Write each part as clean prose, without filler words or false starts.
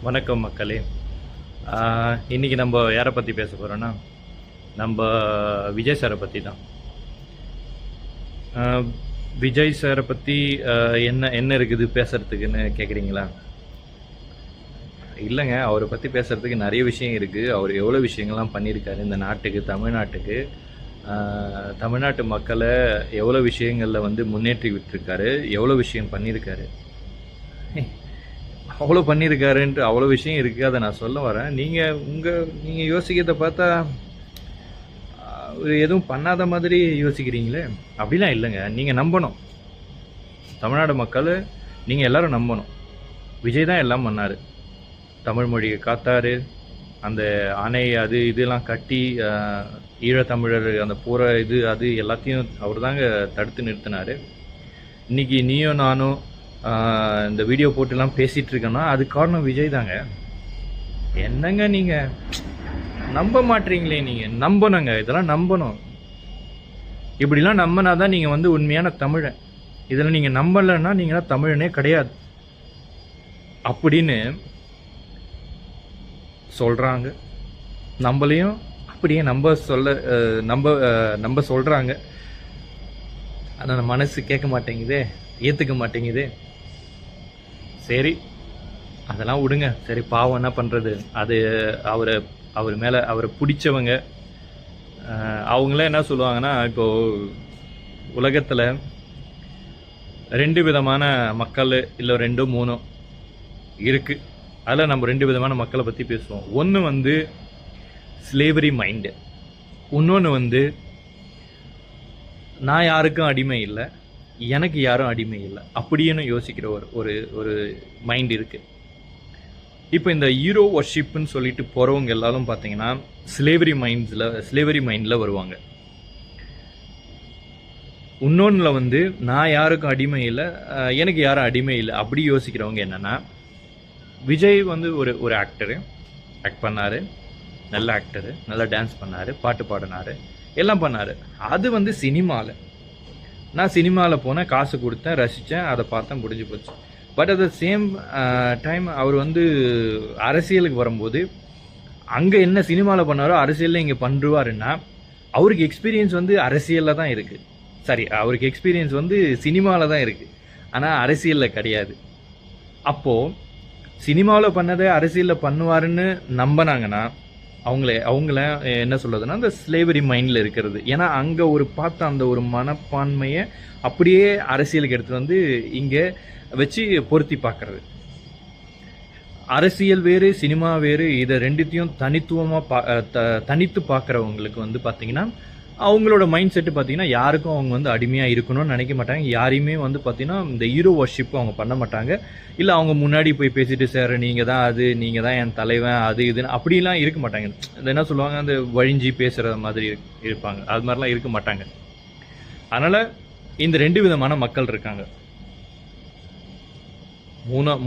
வணக்கம் மக்களே. இன்றைக்கி நம்ம யாரை பற்றி பேச போகிறோன்னா, நம்ம விஜய் சாரை பற்றி தான். விஜய் சாரை பற்றி என்ன என்ன இருக்குது பேசுகிறதுக்குன்னு கேட்குறீங்களா? இல்லைங்க, அவரை பற்றி பேசுகிறதுக்கு நிறைய விஷயம் இருக்குது. அவர் எவ்வளோ விஷயங்கள்லாம் பண்ணியிருக்காரு இந்த நாட்டுக்கு, தமிழ்நாட்டுக்கு, தமிழ்நாட்டு மக்களை எவ்வளோ விஷயங்களில் வந்து முன்னேற்றி விட்டுருக்காரு, எவ்வளோ விஷயம் பண்ணியிருக்காரு. அவ்வளோ பண்ணியிருக்காருன்ட்டு அவ்வளோ விஷயம் இருக்குது. அதை நான் சொல்ல வரேன். நீங்கள் யோசிக்கிறத பார்த்தா எதுவும் பண்ணாத மாதிரி யோசிக்கிறீங்களே. அப்படிலாம் இல்லைங்க. நீங்கள் நம்பணும், தமிழ்நாடு மக்கள் நீங்கள் எல்லோரும் நம்பணும். விஜய் தான் எல்லாம் பண்ணார். தமிழ் மொழியை காத்தார். அந்த அணை அது இதெல்லாம் கட்டி ஈழத்தமிழர் அந்த போகிற அது எல்லாத்தையும் அவர் தாங்க தடுத்து நிறுத்தினார். இன்றைக்கி நீயும் நானும் இந்த வீடியோ போட்டுலாம் பேசிகிட்டு இருக்கேன்னா அது காரணம் விஜய் தாங்க. என்னங்க நீங்கள் நம்ப மாட்டீங்களே? நீங்கள் நம்பணுங்க, இதெல்லாம் நம்பணும். இப்படிலாம் நம்பினா தான் நீங்கள் வந்து உண்மையான தமிழன். இதில் நீங்கள் நம்பலைன்னா நீங்களாம் தமிழனே கிடையாது அப்படின்னு சொல்கிறாங்க. நம்மளையும் அப்படியே நம்ப சொல்கிறாங்க. ஆனால் மனசு கேட்க மாட்டேங்குதே, ஏற்றுக்க மாட்டேங்குதே. சரி, அதெல்லாம் விடுங்க. சரி, பாவம் என்ன பண்ணுறது. அது அவர் மேலே அவரை பிடிச்சவங்க அவங்களாம் என்ன சொல்லுவாங்கன்னா, இப்போது உலகத்தில் 2 விதமான மக்கள், இல்லை 2 3 இருக்குது. அதில் நம்ம 2 விதமான மக்களை பற்றி பேசுவோம். ஒன்று வந்து ஸ்லேவரி மைண்டு, இன்னொன்று வந்து நான் யாருக்கும் அடிமை இல்லை, எனக்கு யாரும் அடிமை இல்லை அப்படின்னு யோசிக்கிற ஒரு மைண்ட் இருக்குது. இப்போ இந்த ஹீரோ வர்ஷிப்னு சொல்லிட்டு போகிறவங்க எல்லாரும் பார்த்தீங்கன்னா ஸ்லேவரி மைண்டில் வருவாங்க. இன்னொன்றில் வந்து நான் யாருக்கும் அடிமை இல்லை, எனக்கு யாரும் அடிமை இல்லை அப்படி யோசிக்கிறவங்க என்னென்னா, விஜய் வந்து ஒரு ஆக்டரு, ஆக்ட் பண்ணார், நல்ல ஆக்டரு, நல்லா டான்ஸ் பண்ணார், பாட்டு பாடினார், எல்லாம் பண்ணார். அது வந்து சினிமாவில். நான் சினிமாவில் போனேன், காசு கொடுத்தேன், ரசித்தேன், அதை பார்த்தேன், முடிஞ்சு போச்சு. But at the same time அவர் வந்து அரசியலுக்கு வரும்போது அங்கே என்ன சினிமாவில் பண்ணாரோ அரசியலில் இங்கே பண்ணுவாருன்னா, அவருக்கு எக்ஸ்பீரியன்ஸ் வந்து அரசியலில் தான் இருக்குது. சரி, அவருக்கு எக்ஸ்பீரியன்ஸ் வந்து சினிமாவில் தான் இருக்குது, ஆனால் அரசியலில் கிடையாது. அப்போது சினிமாவில் பண்ணதை அரசியலில் பண்ணுவாருன்னு நம்பினாங்கன்னா அவங்கள என்ன சொல்கிறதுனா, அந்த ஸ்லேவரி மைண்டில் இருக்கிறது. ஏன்னா அங்கே பார்த்த அந்த ஒரு மனப்பான்மையை அப்படியே அரசியலுக்கு எடுத்துகிட்டு வந்து இங்கே வச்சு பொருத்தி பார்க்குறது. அரசியல் வேறு, சினிமா வேறு. இதை ரெண்டுத்தையும் தனித்து பார்க்குறவங்களுக்கு வந்து பார்த்திங்கன்னா, அவங்களோட மைண்ட் செட்டு பார்த்திங்கன்னா, யாருக்கும் அவங்க வந்து அடிமையாக இருக்கணும்னு நினைக்க மாட்டாங்க. யாரையுமே வந்து பார்த்திங்கன்னா இந்த ஹீரோ வர்ஷிப் அவங்க பண்ண மாட்டாங்க. இல்லை அவங்க முன்னாடி போய் பேசிட்டு, சார் நீங்கள் தான் அது, நீங்கள் தான் என் தலைவன், அது இதுன்னு அப்படிலாம் இருக்க மாட்டாங்க. அது என்ன சொல்லுவாங்க, அந்த வழிஞ்சி பேசுகிற மாதிரி இருப்பாங்க. அது மாதிரிலாம் இருக்க மாட்டாங்க. அதனால் இந்த 2 விதமான மக்கள் இருக்காங்க.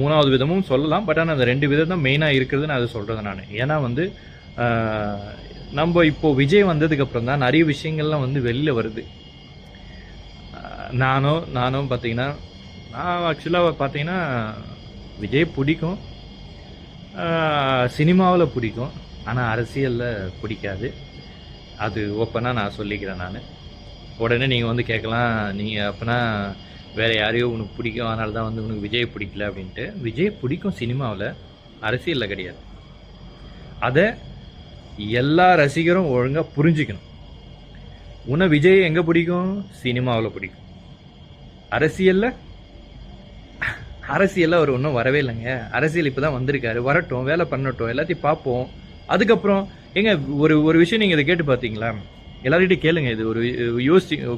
மூணாவது விதமும் சொல்லலாம். பட் ஆனால் அந்த 2 விதம் தான் மெயினாக இருக்கிறது நான் அதை சொல்கிறது நான். ஏன்னா வந்து நம்ம இப்போது விஜய் வந்ததுக்கப்புறம் தான் நிறைய விஷயங்கள்லாம் வந்து வெளியில் வருது. நானும் பார்த்தீங்கன்னா, நான் ஆக்சுவலாக பார்த்தீங்கன்னா விஜய் பிடிக்கும், சினிமாவில் பிடிக்கும், ஆனால் அரசியலில் பிடிக்காது. அது ஓப்பனாக நான் சொல்லிக்கிறேன். நான் உடனே நீங்கள் வந்து கேட்கலாம், நீங்கள் அப்போனா வேறு யாரையோ உனக்கு பிடிக்கும், அதனால தான் வந்து உனக்கு விஜய் பிடிக்கல அப்படின்ட்டு. விஜய் பிடிக்கும் சினிமாவில், அரசியலில் கிடையாது. அதை எல்லா ரசிகரும் ஒழுங்காக புரிஞ்சுக்கணும். உன்னை விஜய் எங்கே பிடிக்கும்? சினிமாவில் பிடிக்கும். அரசியலில் அவர் ஒன்றும் வரவே இல்லைங்க. அரசியல் இப்போ தான் வந்திருக்காரு, வரட்டும், வேலை பண்ணட்டும், எல்லாத்தையும் பார்ப்போம். அதுக்கப்புறம் எங்க ஒரு விஷயம் நீங்கள் இதை கேட்டு பார்த்தீங்களா? எல்லார்கிட்டையும் கேளுங்க, இது ஒரு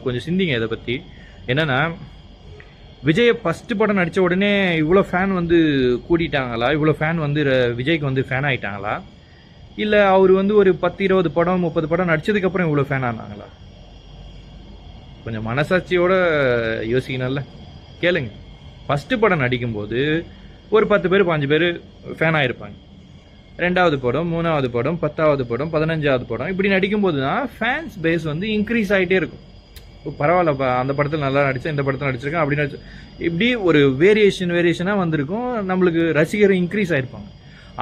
கொஞ்சம் சிந்திங்க இதை பற்றி. என்னென்னா, விஜயை ஃபஸ்ட்டு படம் நடித்த உடனே இவ்வளோ ஃபேன் வந்து கூட்டிட்டாங்களா? இவ்வளோ ஃபேன் வந்து விஜய்க்கு வந்து ஃபேன் ஆகிட்டாங்களா? இல்லை அவர் வந்து ஒரு 10 20 படம் 30 படம் நடித்ததுக்கப்புறம் இவ்வளோ ஃபேன் ஆனாங்களா? கொஞ்சம் மனசாட்சியோடு யோசிக்கணும்ல. கேளுங்க. ஃபஸ்ட்டு படம் நடிக்கும்போது ஒரு 10 பேர் 15 பேர் ஃபேன் ஆகிருப்பாங்க. 2வது படம், 3வது படம், 10வது படம், 15வது படம் இப்படி நடிக்கும்போது தான் ஃபேன்ஸ் பேஸ் வந்து இன்க்ரீஸ் ஆகிட்டே இருக்கும். பரவாயில்ல, அந்த படத்தில் நல்லா நடித்தேன், இந்த படத்தில் நடிச்சிருக்கேன் அப்படின்னு இப்படி ஒரு வேரியேஷனாக வந்திருக்கும். நம்மளுக்கு ரசிகர் இன்க்ரீஸ் ஆகிருப்பாங்க.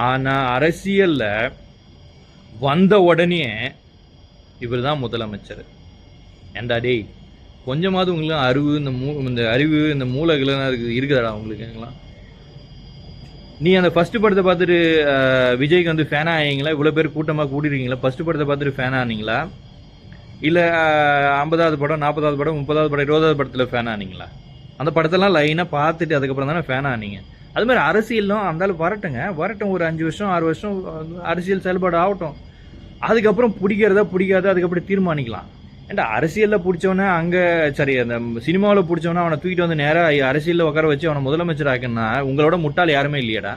ஆனால் அரசியலில் வந்த உடனே இவர் தான் முதலமைச்சர். ஏண்டா டேய், கொஞ்சமாவது உங்களுக்கு அறிவு, இந்த அறிவு, இந்த மூளைகள்லாம் இருக்குதாடா உங்களுக்கு? நீ அந்த ஃபர்ஸ்ட் படத்தை பார்த்துட்டு விஜய்க்கு வந்து ஃபேன் ஆகிங்களா? இவ்வளோ பேர் கூட்டமாக கூட்டிருக்கீங்களா? ஃபர்ஸ்ட் படத்தை பார்த்துட்டு ஃபேன் ஆனீங்களா? இல்லை 50வது படம், 40வது படம், 30வது படம், 20வது படத்தில் ஃபேன் ஆனீங்களா? அந்த படத்தெல்லாம் லைனாக பார்த்துட்டு அதுக்கப்புறம் தானே ஃபேன் ஆனீங்க. அது மாதிரி அரசியலும் அந்தாலும் வரட்டும், ஒரு 5 வருஷம் 6 வருஷம் அரசியல் செயல்பாடு ஆகட்டும். அதுக்கப்புறம் பிடிக்கிறதா பிடிக்காத அதுக்கப்புறம் தீர்மானிக்கலாம். ஏன்டா அரசியலில் பிடிச்சவனே அங்கே சரி, அந்த சினிமாவில் பிடிச்சவனா அவனை தூக்கிட்டு வந்து நேராக அரசியலில் உட்கார வச்சு அவனை முதலமைச்சர் ஆக்குன்னா உங்களோட முட்டாள் யாருமே இல்லையாடா?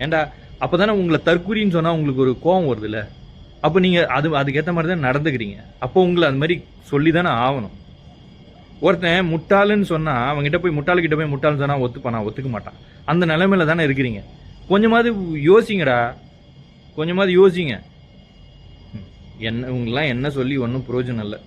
ஏன்டா அப்போ தானே உங்களை தற்கூரின்னு சொன்னால் உங்களுக்கு ஒரு கோபம் வருதுல்ல? அப்போ நீங்கள் அதுக்கேற்ற மாதிரி தான் நடந்துக்கிறீங்க. அப்போ உங்களை அது மாதிரி சொல்லி தானே ஆகணும். ஒருத்தன் முட்டாளுன்னு சொன்னால் அவங்ககிட்ட போய் முட்டாளுக்கிட்ட போய் முட்டாள்னு சொன்னால் ஒத்துக்க மாட்டான். அந்த நிலைமையில தானே இருக்கிறீங்க. கொஞ்சமாவது யோசிங்கடா, கொஞ்சமாவது யோசிங்க. உங்களெலாம் என்ன சொல்லி ஒன்றும் பிரயோஜனம் இல்லை.